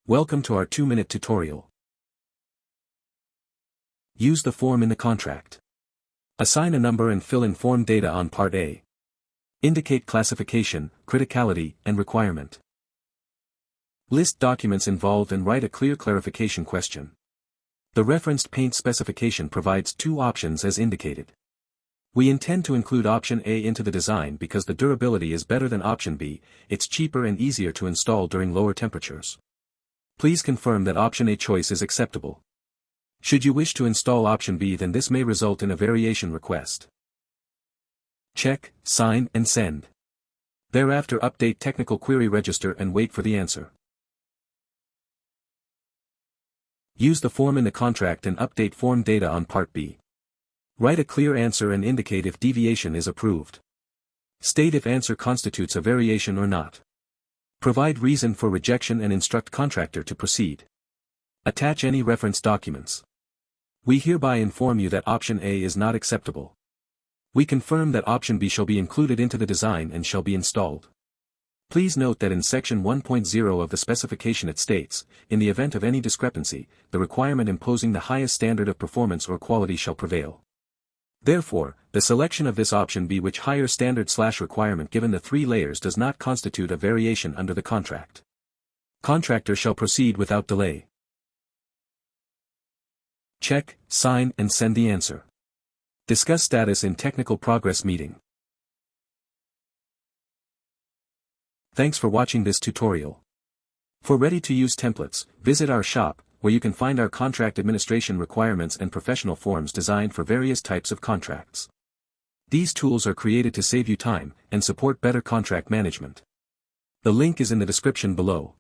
Welcome to our 2-minute tutorial. Use the form in the contract. Assign a number and fill in form data on Part A. Indicate classification, criticality, and requirement. List documents involved and write a clear clarification question. The referenced paint specification provides two options as indicated. We intend to include option A into the design because the durability is better than option B, it's cheaper and easier to install during lower temperatures. Please confirm that option A choice is acceptable. Should you wish to install option B, then this may result in a variation request. Check, sign, and send. Thereafter update technical query register and wait for the answer. Use the form in the contract and update form data on Part B. Write a clear answer and indicate if deviation is approved. State if answer constitutes a variation or not. Provide reason for rejection and instruct contractor to proceed. Attach any reference documents. We hereby inform you that option A is not acceptable. We confirm that option B shall be included into the design and shall be installed. Please note that in section 1.0 of the specification it states, in the event of any discrepancy, the requirement imposing the highest standard of performance or quality shall prevail. Therefore, the selection of this option B which higher standard/requirement given the 3 layers does not constitute a variation under the contract. Contractor shall proceed without delay. Check, sign, and send the answer. Discuss status in technical progress meeting. Thanks for watching this tutorial. For ready-to-use templates, visit our shop, where you can find our contract administration requirements and professional forms designed for various types of contracts. These tools are created to save you time and support better contract management. The link is in the description below.